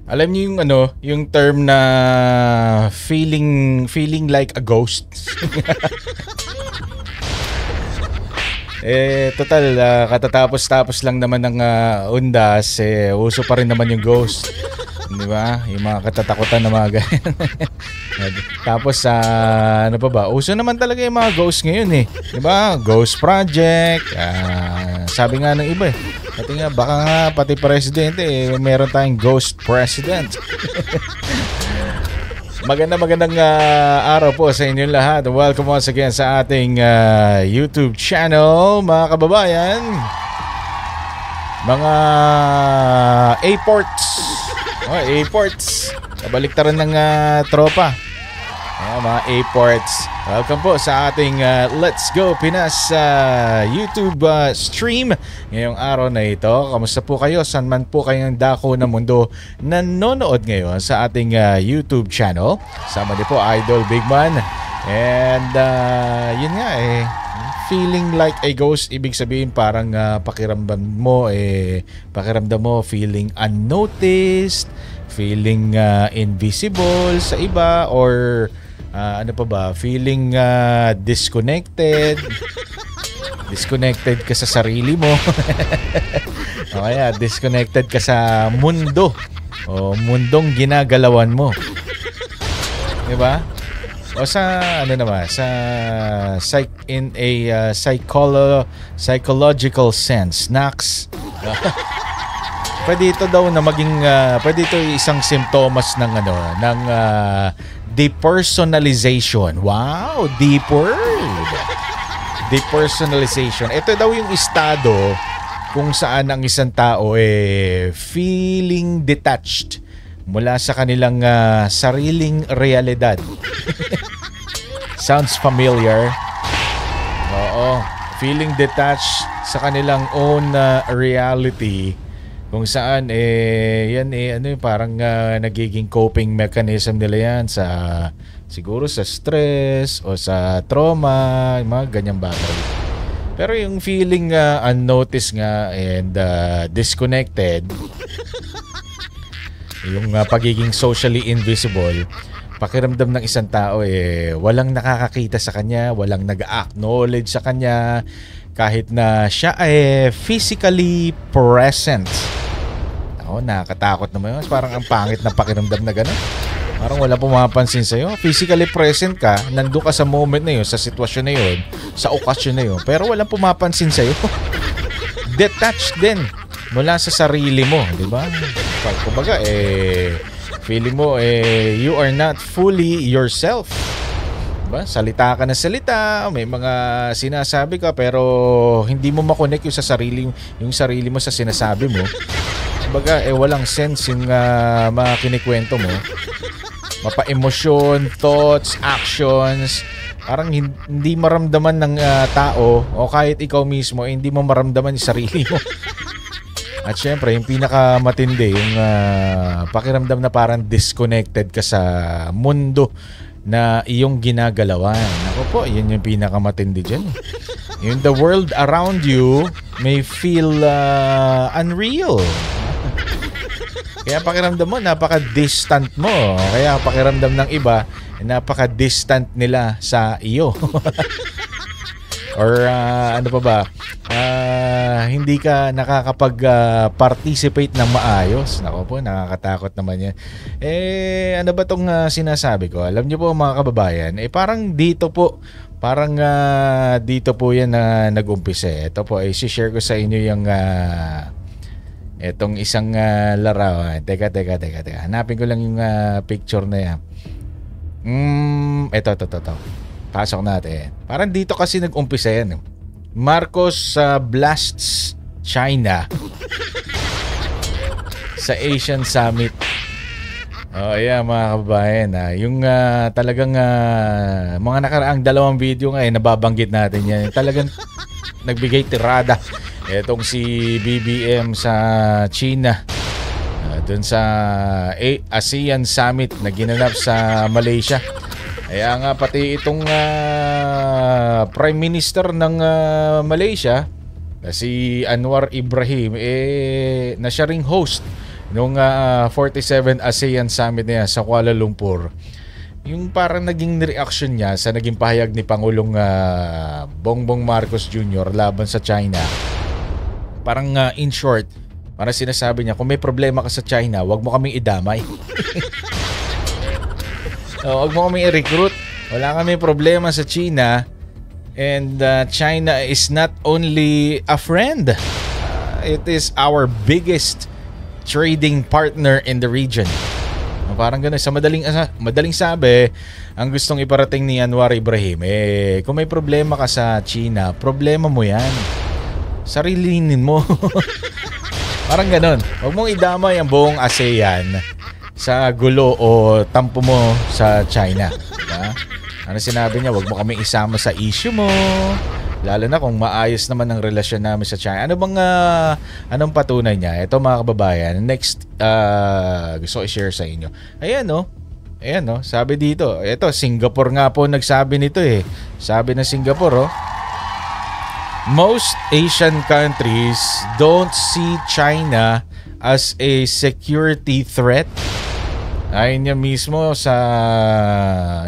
Alam niyo yung yung term na feeling like a ghost. Total, katatapos-tapos lang naman ng undas, uso pa rin naman yung ghost. Di ba? Yung mga katatakutan na mga ganyan. Tapos, ano pa ba? Uso naman talaga yung mga ghost ngayon eh. Di ba? Ghost Project. Sabi nga ng iba eh. Pati nga, baka nga pati presidente meron tayong ghost president. Magandang araw po sa inyong lahat. Welcome once again sa ating YouTube channel, mga kababayan. Mga A-ports. A-ports. Kabaliktaran ng tropa. Mga A-ports. Welcome po sa ating Let's Go Pinas YouTube stream ngayong araw na ito. Kamusta po kayo? Saan man po kayong dako ng mundo nanonood ngayon sa ating YouTube channel? Sama niyo po Idol Bigman. And yun nga feeling like a ghost, ibig sabihin parang pakiramdam mo feeling unnoticed, feeling invisible sa iba, or ano pa ba? Feeling disconnected. Disconnected ka sa sarili mo. O kaya disconnected ka sa mundo o mundong ginagalawan mo. 'Di ba? O sa ano naman, sa in a psychological sense, Nax. Pwede ito daw na maging pwede ito isang simptomas ng ng depersonalization. Wow, deep word. Depersonalization. Ito daw yung estado kung saan ang isang tao feeling detached mula sa kanilang sariling realidad. Sounds familiar? Oo. Feeling detached sa kanilang own reality. Kung saan yan parang nagiging coping mechanism nila yan sa siguro sa stress o sa trauma, mga ganyang bagay. Pero yung feeling unnoticed nga and disconnected, yung pagiging socially invisible, pakiramdam ng isang tao walang nakakakita sa kanya, walang nag-acknowledge sa kanya kahit na siya physically present. Nakakatakot naman yun. Parang ang pangit na pakiramdam na gano'n. Parang wala pumapansin sa'yo. Physically present ka, nandun ka sa moment na yun, sa sitwasyon na yun, sa okasyon na yun, pero walang pumapansin sa'yo. Detached din mula sa sarili mo, di ba? Kumbaga, feeling mo, you are not fully yourself. Diba? Salita ka na salita, may mga sinasabi ka, pero hindi mo makonect yung sarili mo sa sinasabi mo. Kumbaga, walang sense yung mga kinikwento mo. Mapa-emosyon, thoughts, actions, parang hindi maramdaman ng tao o kahit ikaw mismo, hindi mo maramdaman yung sarili mo. At syempre, yung pinakamatindi, yung pakiramdam na parang disconnected ka sa mundo na iyong ginagalawan. Ako po, yun yung pinakamatindi dyan. Yung the world around you may feel unreal. Kaya pakiramdam mo, napaka-distant mo. Kaya pakiramdam ng iba, napaka-distant nila sa iyo. Or ano pa ba? Hindi ka nakakapag-participate ng maayos. Nako po, nakakatakot naman yan. Ano ba tong sinasabi ko? Alam niyo po mga kababayan, parang dito po yan na nag-umpisa. Ito po, share ko sa inyo yung etong isang larawan. Teka. Hanapin ko lang yung picture na yan. Ito. Pasok natin. Parang dito kasi nag-umpisa yan. Marcos blasts China sa Asian Summit. Ayan mga kababayan. Yung talagang mga nakaraang dalawang video nga nababanggit natin yan. Talagang nagbigay tirada etong si BBM sa China dun sa ASEAN Summit na ginanap sa Malaysia. Kaya nga pati itong Prime Minister ng Malaysia, si Anwar Ibrahim, na siya ring host nung 47 ASEAN Summit na yan sa Kuala Lumpur, yung parang naging reaction niya sa naging pahayag ni Pangulong Bongbong Marcos Jr. laban sa China. Parang in short, parang sinasabi niya, kung may problema ka sa China, wag mo kaming idamay. Wag mo kaming i-recruit. Wala kaming problema sa China. And China is not only a friend, it is our biggest trading partner in the region. Parang gano'n. Sa madaling sabi, ang gustong iparating ni Anwar Ibrahim, kung may problema ka sa China, problema mo yan. Sarilinin mo. Parang gano'n. Huwag mong idamay ang buong ASEAN sa gulo o tampo mo sa China. Diba? Ano sinabi niya? Huwag mo kaming isama sa issue mo. Lalo na kung maayos naman ang relasyon namin sa China. Ano bang anong patunay niya? Ito mga kababayan, next gusto ko i-share sa inyo. Ayan no. Ayan no, sabi dito. Ito, Singapore nga po nagsabi nito eh. Sabi ng Singapore most Asian countries don't see China as a security threat. Ayun niya mismo sa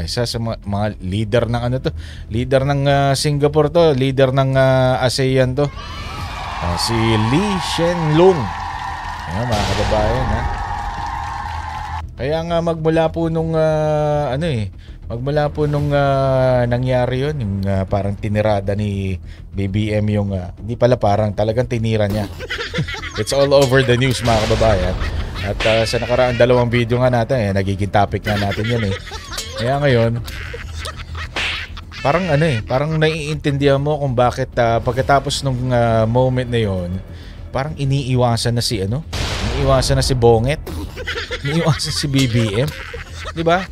isa sa mga leader ng leader ng Singapore to, leader ng ASEAN to. Si Lee Hsien Loong. Ayan mga kababayan ha. Kaya nga magmula po nung magmula po nung nangyari yun, yung parang tinirada ni BBM yung hindi pala, parang talagang tinira niya. It's all over the news mga kababayan. At sa nakaraang dalawang video nga natin, nagiging topic nga natin yan eh. Kaya ngayon, parang parang naiintindihan mo kung bakit pagkatapos nung moment na yon, parang iniiwasan na iniiwasan na si Bonget, iniiwasan si BBM. 'Di ba?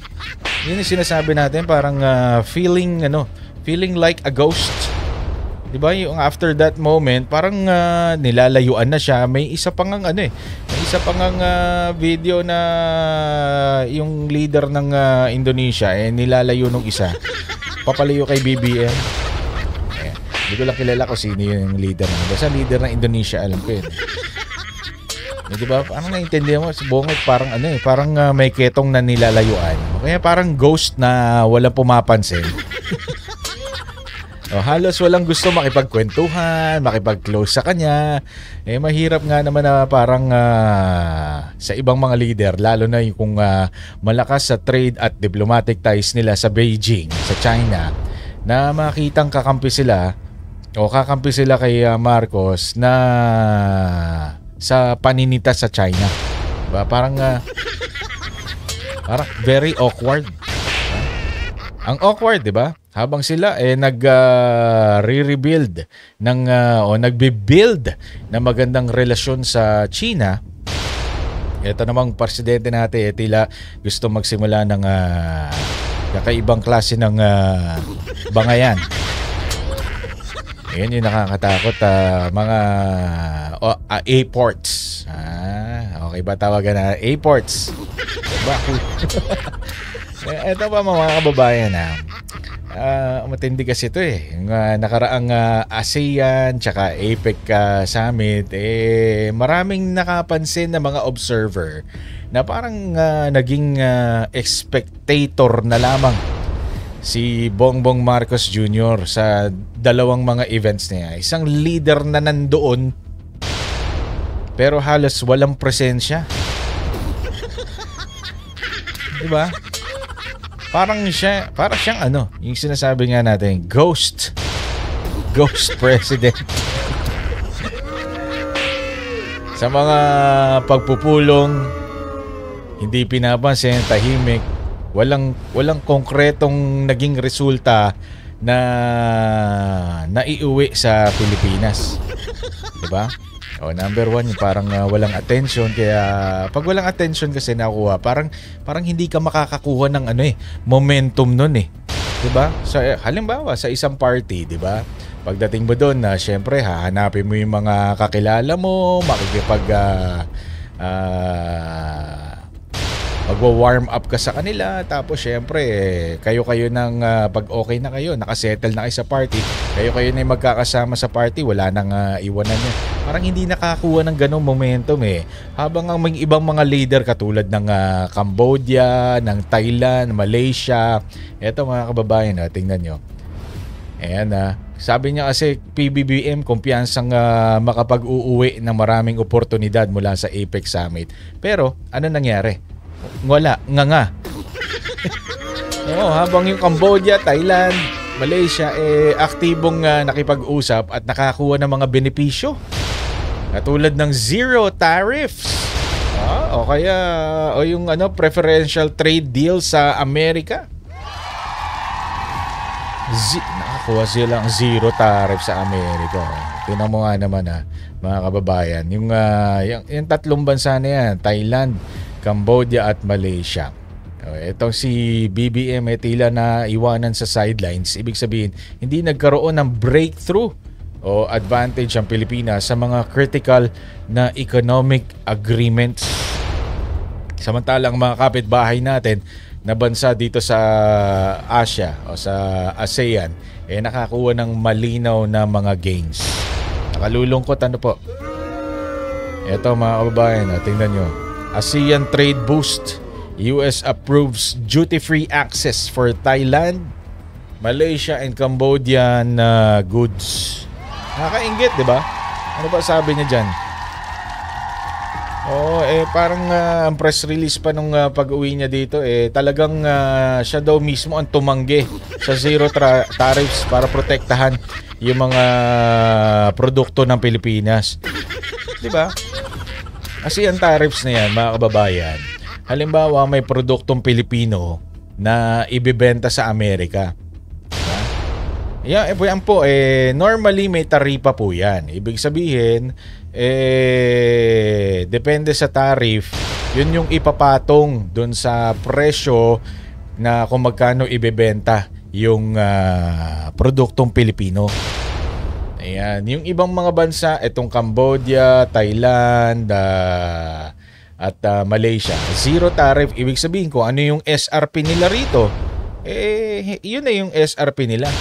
Yun yung sinasabi natin, parang feeling like a ghost. 'Di ba? Yung after that moment, parang nilalayuan na siya. May isa pang video na yung leader ng Indonesia nilalayo nung isa. Papalayo kay BBM. Hindi ko lang kilala kung sino yung leader. Basta leader ng Indonesia, alam ko yun. Di ba? Parang naiintindihan mo, si Bonget parang parang may ketong na nilalayuan. Kaya parang ghost na walang pumapansin. Halos walang gusto makipagkwentuhan, makipag-close sa kanya. Mahirap nga naman na parang sa ibang mga leader, lalo na yung kung malakas sa trade at diplomatic ties nila sa Beijing, sa China, na makitang kakampi sila kay Marcos na sa paninita sa China. Diba? Parang very awkward. Ang awkward, 'di ba? Habang sila nag-re-rebuild o nagbe-build ng magandang relasyon sa China, ito namang presidente natin tila gusto magsimula ng kakaibang klase ng bangayan. Ayan yung nakakatakot, mga A-ports. Okay ba tawagan na A-ports? Bakit? Ito ba mga kababayan matindi kasi ito yung nakaraang ASEAN tsaka APEC summit, maraming nakapansin na mga observer na parang naging spectator na lamang si Bongbong Marcos Jr. sa dalawang mga events niya. Isang leader na nandoon pero halos walang presensya. Diba? Parang siyang yung sinasabi nga natin, ghost president. Sa mga pagpupulong, hindi pinapansin, tahimik, walang konkretong naging resulta na naiuwi sa Pilipinas. Diba? Number one, yung parang walang attention. Kaya pag walang attention kasi nakuha, parang hindi ka makakakuha ng momentum nun eh. 'Di ba? So, halimbawa sa isang party, 'di ba? Pagdating mo doon, syempre hahanapin mo yung mga kakilala mo, magwa-warm up ka sa kanila, tapos syempre kayo nang pag okay na kayo, nakasettle na kayo sa party, kayo na yung magkakasama sa party, wala nang iwanan niya. parang hindi nakakuha ng ganong momentum eh. Habang ang may ibang mga leader katulad ng Cambodia, ng Thailand, Malaysia. Eto mga kababayan, tingnan nyo. Ayan sabi niya kasi PBBM kumpiyansang makapag-uuwi ng maraming oportunidad mula sa APEC Summit. Pero ano nangyari? Wala, nga. Habang yung Cambodia, Thailand, Malaysia aktibong nakipag-usap at nakakuha ng mga benepisyo. Katulad ng zero tariffs. O kaya yung preferential trade deal sa Amerika. Nakakuha silang zero tariff sa Amerika. Tingnan mo nga naman mga kababayan. Yung tatlong bansa na yan, Thailand, Cambodia at Malaysia. Itong si BBM tila na iwanan sa sidelines. Ibig sabihin, hindi nagkaroon ng breakthrough o advantage ang Pilipinas sa mga critical na economic agreements. Samantalang mga kapitbahay natin na bansa dito sa Asia o sa ASEAN nakakuha ng malinaw na mga gains. Nakalulungkot po. Ito mga kababayan, tingnan nyo. ASEAN trade boost. US approves duty-free access for Thailand, Malaysia and Cambodian goods. Nakakainggit, di ba? Ano ba sabi niya dyan? Parang ang press release pa nung pag-uwi niya dito talagang siya daw mismo ang tumanggi sa zero tariffs para protektahan yung mga produkto ng Pilipinas. 'Di ba? Kasi ang tariffs na yan, mga kababayan. Halimbawa, may produktong Pilipino na ibebenta sa Amerika. Yan po normally may taripa po yan. Ibig sabihin depende sa tariff, yun yung ipapatong doon sa presyo na kung magkano ibebenta yung produktong Pilipino. Ayan, yung ibang mga bansa, itong Cambodia, Thailand, at Malaysia, zero tariff. Ibig sabihin ko ano yung SRP nila rito, yun na yung SRP nila.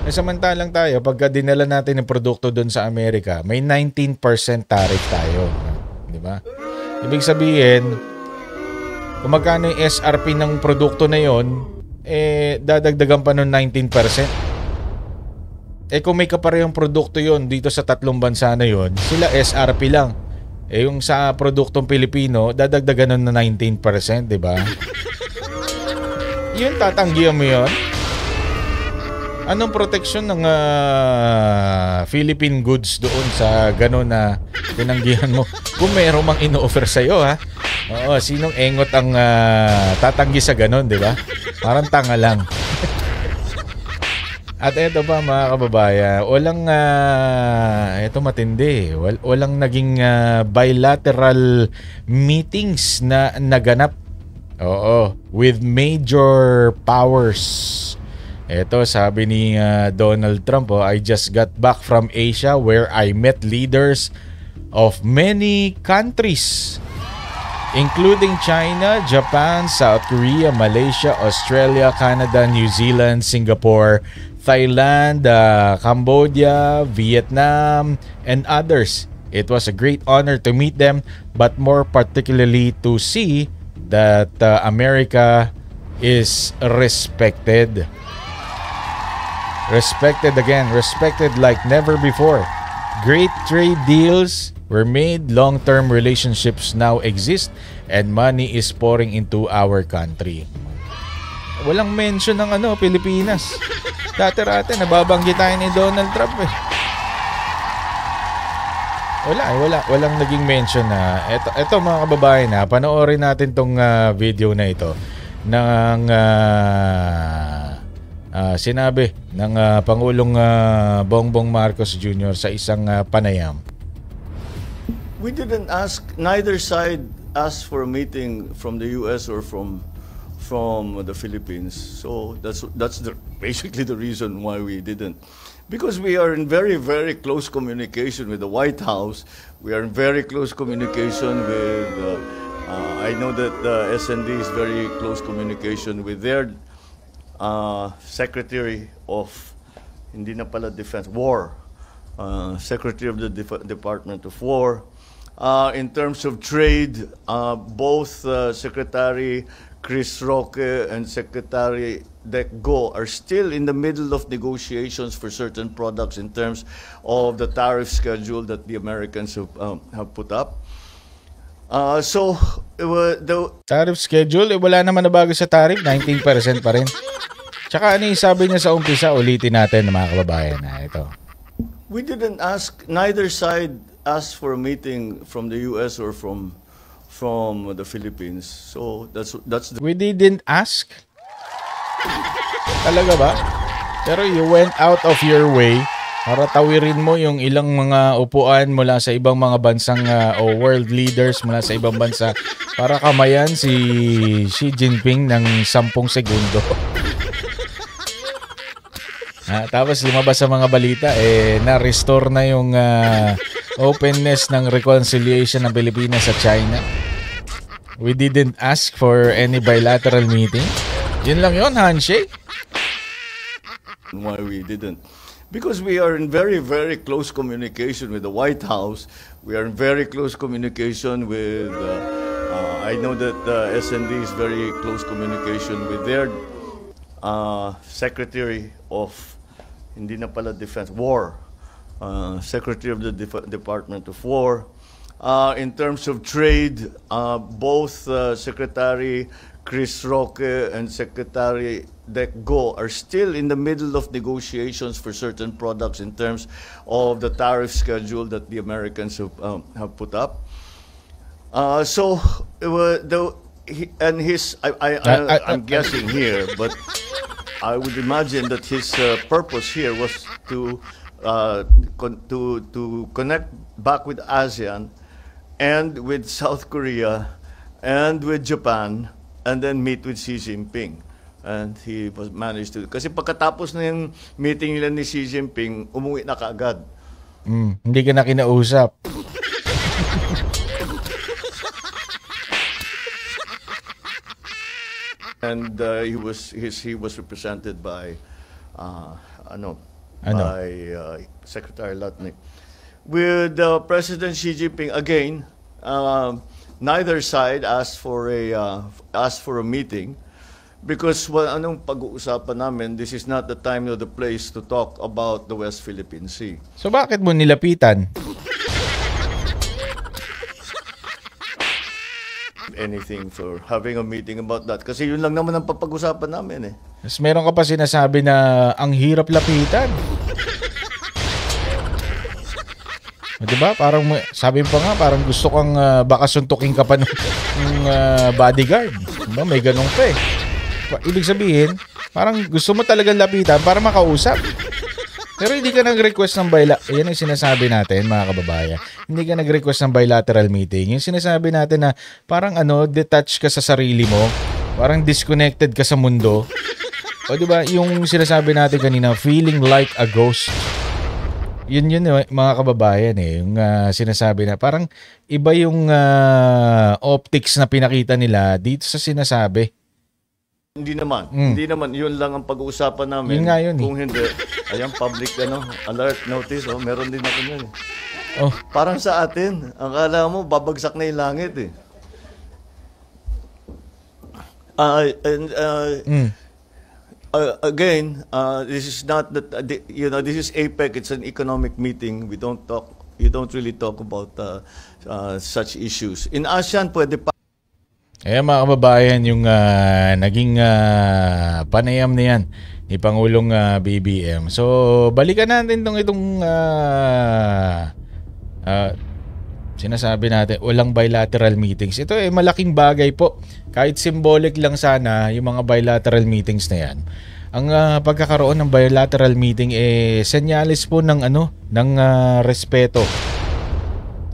Samantalang tayo, pagka dinala natin yung produkto doon sa Amerika, may 19% tariff tayo. Di ba? Ibig sabihin, kung magkano yung SRP ng produkto na yon, dadagdagan pa ng 19%. Kung may kaparehong produkto yon dito sa tatlong bansa na yon, sila SRP lang. Yung sa produktong Pilipino, dadagdagan ng 19%, di ba? Yun, tatanggihan mo yun? Anong proteksyon ng Philippine goods doon sa gano'n na tinanggihan mo? Kung meron mang ino-offer sa'yo, Oo, sinong engot ang tatanggi sa gano'n, di ba? Parang tanga lang. At eto pa mga kababayan, walang, eto matindi, walang naging bilateral meetings na naganap. With major powers. Ito, sabi ni Donald Trump, I just got back from Asia where I met leaders of many countries, including China, Japan, South Korea, Malaysia, Australia, Canada, New Zealand, Singapore, Thailand, Cambodia, Vietnam, and others. It was a great honor to meet them, but more particularly to see that America is respected. Respected again, respected like never before. Great trade deals were made, long-term relationships now exist, and money is pouring into our country. Walang mention ng Pilipinas. Dati-rati nababanggit tayo ni Donald Trump Walang naging mention na. Ito mga kababayan panoorin natin tong video na ito ng sinabi ng Pangulong Bongbong Marcos Jr. sa isang panayam. We didn't ask, neither side asked for a meeting from the US or from the Philippines. So that's basically the reason why we didn't. Because we are in very, very close communication with the White House. We are in very close communication with, I know that the SND is very close communication with their Secretary of, hindi na pala Defense, War, Secretary of the Department of War. In terms of trade, both Secretary Chris Roque and Secretary Dec Go are still in the middle of negotiations for certain products in terms of the tariff schedule that the Americans have put up. The Tariff schedule, wala naman na bago sa tariff, 19% pa rin. Tsaka ano yung sabi niya sa umpisa, ulitin natin mga kababayan na ito. We didn't ask, neither side asked for a meeting from the US or from the Philippines. So that's the... We didn't ask? Talaga ba? Pero you went out of your way para tawirin mo yung ilang mga upuan mula sa ibang mga bansang o world leaders mula sa ibang bansa para kamayan si Xi Jinping ng 10 segundo. Tapos lumabas sa mga balita, na-restore na yung openness ng reconciliation ng Pilipinas sa China. We didn't ask for any bilateral meeting. Yun lang yun, handshake. Why we didn't? Because we are in very, very close communication with the White House. We are in very close communication with, I know that SND is very close communication with their Secretary of, hindi na pala Defense, War, Secretary of the Department of War. In terms of trade, both Secretary Chris Roque and Secretary Dec Go are still in the middle of negotiations for certain products in terms of the tariff schedule that the Americans have put up. I'm guessing here, but I would imagine that his purpose here was to connect back with ASEAN and with South Korea and with Japan and then meet with Xi Jinping. And he was managed to... Kasi pagkatapos na yung meeting nila ni Xi Jinping, umuwi na kaagad. Hindi ka na kinausap. And he was represented by by Secretary Lutnick. With President Xi Jinping again, neither side asked for a meeting because anong pag-uusapan namin, this is not the time or the place to talk about the West Philippine Sea. So bakit mo nilapitan? Anything for having a meeting about that. Kasi yun lang naman ang papag-usapan namin eh. Mas meron ka pa sinasabi na ang hirap lapitan. Diba? Parang sabi pa nga, parang gusto kang baka suntukin ka pa ng bodyguard. Diba? May ganun pa eh. Ibig sabihin, parang gusto mo talagang lapitan para makausap. Pero hindi ka nag-request ng yan ang sinasabi natin, mga kababayan. Hindi ka nag-request ng bilateral meeting. Yung sinasabi natin na parang detached ka sa sarili mo. Parang disconnected ka sa mundo. O diba, yung sinasabi natin kanina, feeling like a ghost. Yun mga kababayan yung sinasabi na parang iba yung optics na pinakita nila dito sa sinasabi. Hindi naman yun lang ang pag-uusapan namin. Yun nga yun. Kung hindi, ayan, public alert notice, meron din ako yun. Oh. Parang sa atin, akala mo babagsak na yung langit eh. Again, this is not that this is APEC. It's an economic meeting. You don't really talk about such issues. In ASEAN, pwede pa. Mga kababayan, yung naging panayam na yan ni Pangulong BBM. So, balikan natin itong sinasabi natin, walang bilateral meetings. Ito malaking bagay po. Kahit symbolic lang sana yung mga bilateral meetings na yan. Ang pagkakaroon ng bilateral meeting senyales po ng respeto,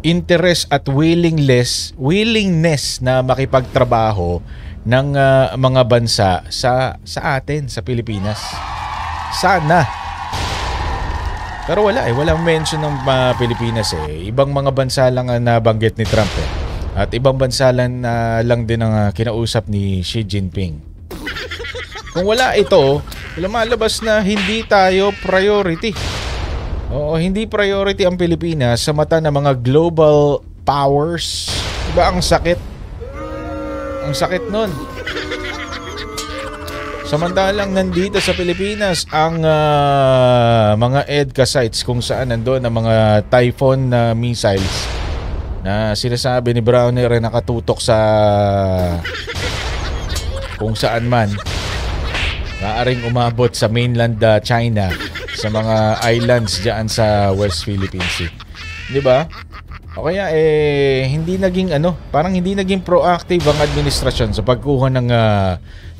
interest at willingness na makipagtrabaho ng mga bansa sa atin, sa Pilipinas. Sana. Pero walang mention ng Pilipinas Ibang mga bansa lang ang nabanggit ni Trump At ibang bansa lang din ang kinausap ni Xi Jinping. Kung wala ito, lumalabas na hindi tayo priority. Oo, hindi priority ang Pilipinas sa mata ng mga global powers. Diba ang sakit? Ang sakit nun. Samantalang nandito sa Pilipinas ang mga EDCA sites kung saan nandoon ang mga Typhoon missiles na sinasabi ni Browner ay nakatutok sa kung saan man, maaaring umabot sa mainland China, sa mga islands diyan sa West Philippine Sea. 'Di ba? O kaya hindi naging parang hindi naging proactive ang administrasyon sa pagkuha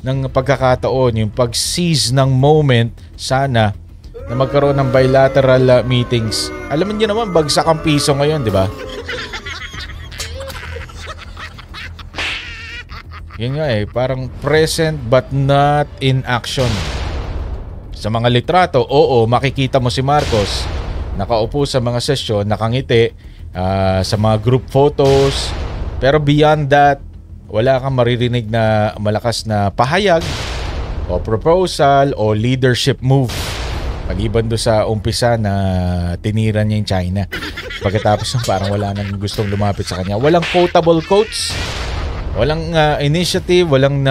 ng pagkakataon, yung pag-seize ng moment sana na magkaroon ng bilateral meetings. Alam niyo naman, bagsak ang piso ngayon, 'di ba? Yun nga parang present but not in action. Sa mga litrato, oo, makikita mo si Marcos nakaupo sa mga sesyon, nakangiti sa mga group photos. Pero beyond that, wala kang maririnig na malakas na pahayag o proposal o leadership move. Pag-iban do sa umpisa na tinira niya yung China. Pagkatapos parang wala nang gustong lumapit sa kanya. Walang quotable quotes. Walang initiative, walang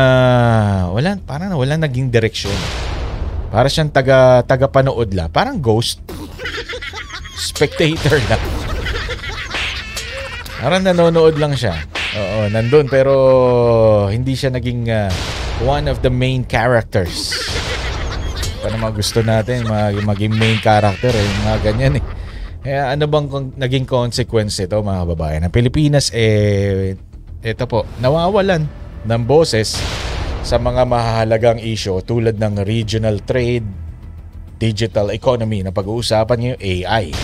naging direksyon. Para siyang taga-panood lang, parang ghost. Spectator lang. Parang nanonood lang siya. Oo, nandun pero hindi siya naging one of the main characters. Paano mga gusto natin maging main character mga ganyan Kaya ano bang naging consequence ito mga kababayan? Ang Pilipinas ito po, nawawalan ng boses sa mga mahalagang issue tulad ng regional trade, digital economy na pag-uusapan niyo, AI.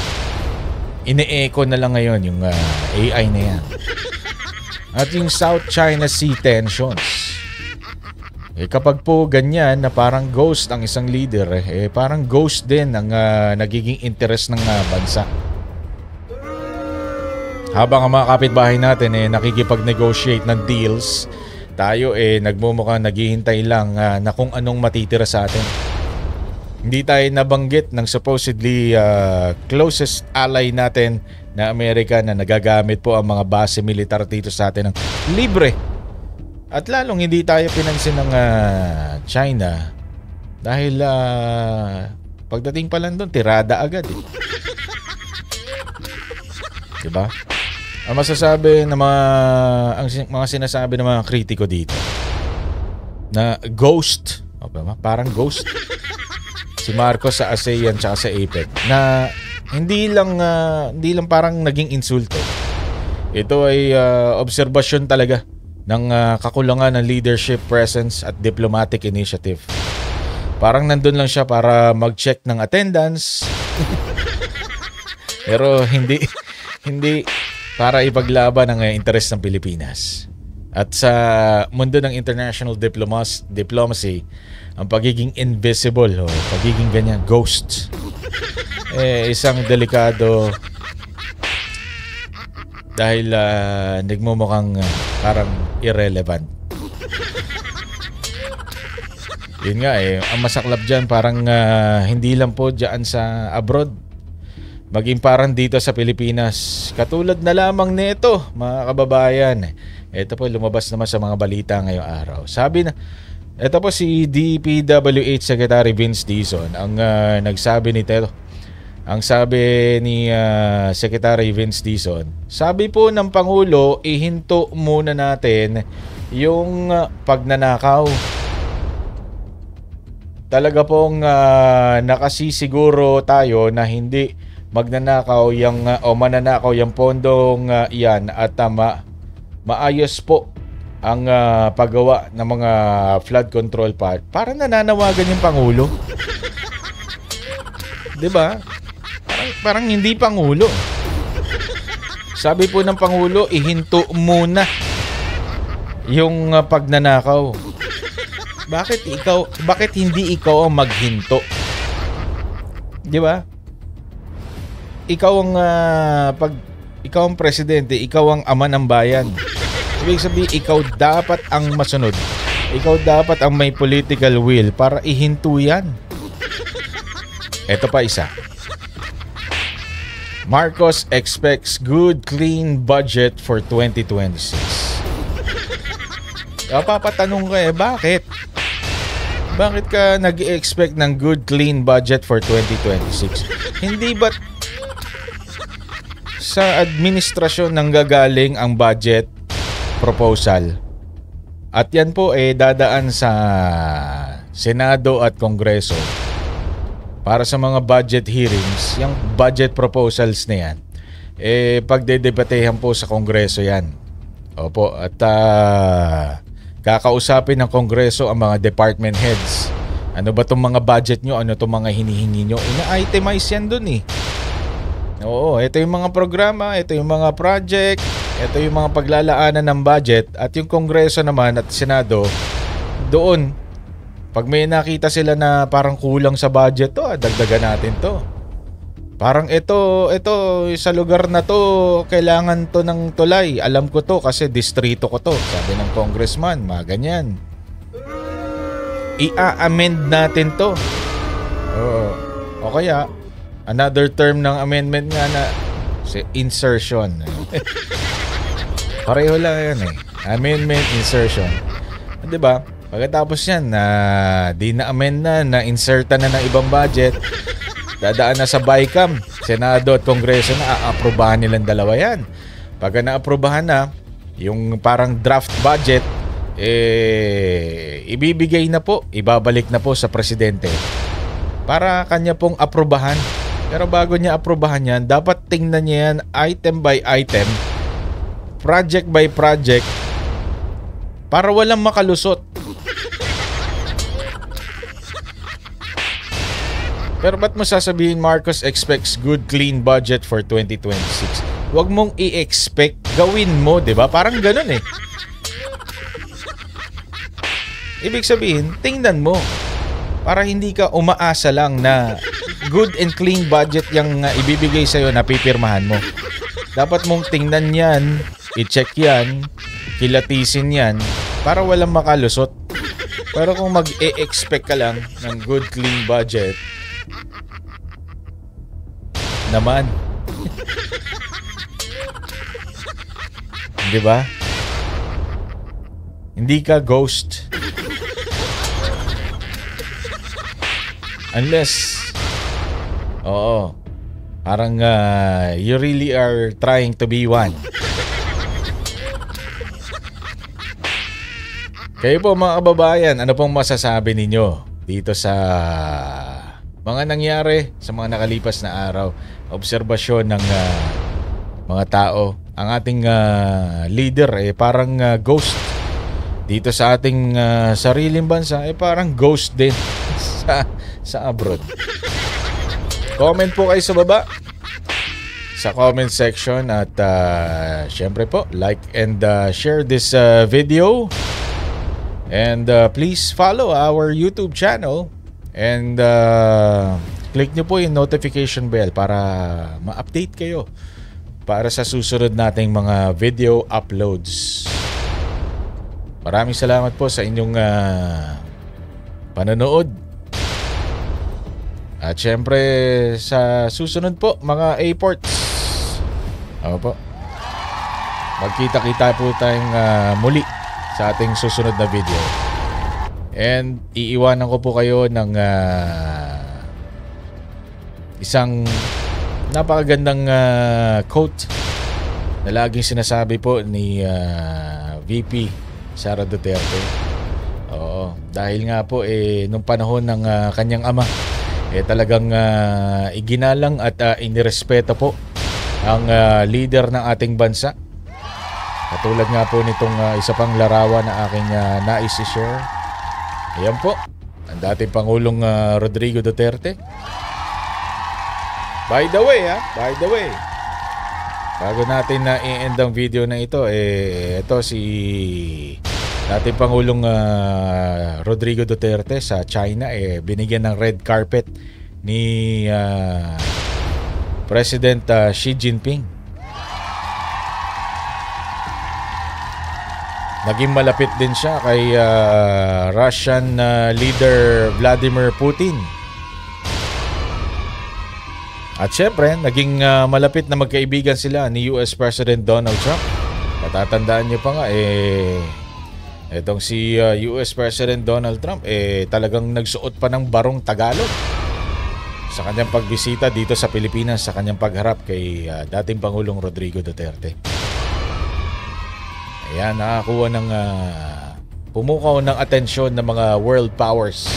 Ine-echo na lang ngayon yung AI na yan. At yung South China Sea tensions. Kapag po ganyan na parang ghost ang isang leader, parang ghost din ang nagiging interest ng bansa. Habang ang mga kapitbahay natin nakikipag-negotiate ng deals, tayo nagmumukhang naghihintay lang na kung anong matitira sa atin. Hindi tayo nabanggit ng supposedly closest ally natin na Amerika na nagagamit po ang mga base militar dito sa atin ng libre. At lalong hindi tayo pinansin ng China dahil pagdating pa lang doon, tirada agad Diba? Ang masasabi ng mga sinasabi ng mga kritiko dito na ghost, parang ghost si Marcos sa ASEAN at sa APEC na hindi lang parang naging insulto. Ito ay obserbasyon talaga ng kakulangan ng leadership presence at diplomatic initiative. Parang nandun lang siya para mag-check ng attendance. Pero hindi para ipaglaban ang interes ng Pilipinas. At sa mundo ng international diplomacy, ang pagiging invisible o pagiging ganyan, ghost, isang delikado dahil nagmumukhang parang irrelevant. Yun nga ang masaklap dyan parang hindi lang po dyan sa abroad, maging parang dito sa Pilipinas. Katulad na lamang nito mga kababayan. Ito po lumabas naman sa mga balita ngayong araw. Sabi na, ito po si DPWH Secretary Vince Dizon ang nagsabi nito. Ang sabi ni Secretary Vince Dizon, sabi po ng Pangulo, ihinto muna natin yung pagnanakaw. Talaga pong nakasisiguro tayo na hindi magnanakaw o mananakaw yung pondong iyan at maayos po ang paggawa ng mga flood control part. Parang nananawagan yung Pangulo. 'Di ba? Parang hindi Pangulo. Sabi po ng Pangulo, ihinto muna yung pagnanakaw. Bakit hindi ikaw ang maghinto? 'Di ba? Ikaw ang presidente, ikaw ang ama ng bayan. Ibig sabihin, ikaw dapat ang masunod. Ikaw dapat ang may political will para ihinto yan. Ito pa isa. Marcos expects good clean budget for 2026. Papatanong ka bakit? Bakit ka nag-expect ng good clean budget for 2026? Hindi ba sa administrasyon nanggagaling ang budget proposal? At yan po dadaan sa Senado at Kongreso para sa mga budget hearings. Yung budget proposals na yan pagdedebatehan po sa Kongreso yan. Opo, at kakausapin ng Kongreso ang mga department heads. Ano ba itong mga budget nyo? Ano itong mga hinihingi nyo? Ina-itemize yan dun Oo, ito yung mga programa, ito yung mga project, ito yung mga paglalaanan ng budget. At yung Kongreso naman at Senado, doon, pag may nakita sila na parang kulang sa budget to, dagdagan natin to. Parang ito sa lugar na to, kailangan to ng tulay. Alam ko to kasi distrito ko to. Sabi ng congressman, mga ganyan. I-amend natin to. O kaya, another term ng amendment nga na insertion. Pareho lang yan Amendment, insertion. Diba? Pagkatapos yan, di na-amend na insertan na ng ibang budget. Dadaan na sa BICAM, Senado at Kongreso na aaprubahan nilang dalawa yan. Pagka naaprubahan na, yung parang draft budget, ibibigay na po, ibabalik na po sa presidente para kanya pong aprubahan. Pero bago niya aprubahan yan, dapat tingnan niya yan item by item, project by project, para walang makalusot. Pero ba't mo sasabihin Marcos expects good clean budget for 2026? Huwag mong i-expect, gawin mo, 'di ba? Parang ganoon Ibig sabihin, tingnan mo para hindi ka umaasa lang na good and clean budget yung ibibigay sa'yo na pipirmahan mo. Dapat mong tingnan yan, i-check yan, kilatisin yan para walang makalusot. Pero kung mag-e-expect ka lang ng good clean budget, naman. Di ba? Hindi ka ghost. Unless, parang you really are trying to be one. Kayo po mga kababayan, ano pong masasabi ninyo dito sa mga nangyari sa mga nakalipas na araw? Obserbasyon ng mga tao. Ang ating leader parang ghost dito sa ating sariling bansa, parang ghost din sa abroad. Comment po kayo sa baba sa comment section at syempre po like and share this video and please follow our YouTube channel and click nyo po yung notification bell para ma-update kayo para sa susunod nating mga video uploads. Maraming salamat po sa inyong panonood. At syempre sa susunod po mga A-Ports. Magkita-kita po tayong muli sa ating susunod na video. And iiwanan ko po kayo ng isang napakagandang quote na laging sinasabi po ni VP Sara Duterte. Dahil nga po nung panahon ng kanyang ama talagang iginalang at inirespeto po ang leader ng ating bansa. Katulad nga po nitong isa pang larawan na aking nais i-share. Ayan po, ang dating Pangulong Rodrigo Duterte. By the way, bago natin na i-end ang video na ito, ito si dating Pangulong Rodrigo Duterte sa China, binigyan ng red carpet ni President Xi Jinping. Naging malapit din siya kay Russian leader Vladimir Putin. At syempre, naging malapit na magkaibigan sila ni US President Donald Trump. Patatandaan niyo pa nga, itong si US President Donald Trump, talagang nagsuot pa ng barong Tagalog sa kanyang pagbisita dito sa Pilipinas, sa kanyang pagharap kay dating Pangulong Rodrigo Duterte. Ayan, nakakuha ng pumukaw ng atensyon ng mga world powers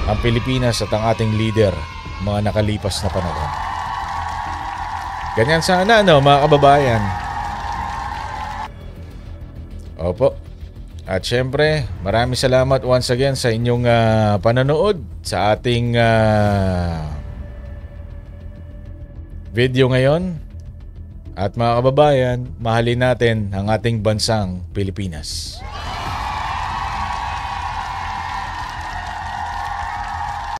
ang Pilipinas at ang ating leader mga nakalipas na panahon. Ganyan sana, mga kababayan. Opo. At syempre, maraming salamat once again sa inyong panonood sa ating video ngayon. At mga kababayan, mahalin natin ang ating bansang Pilipinas.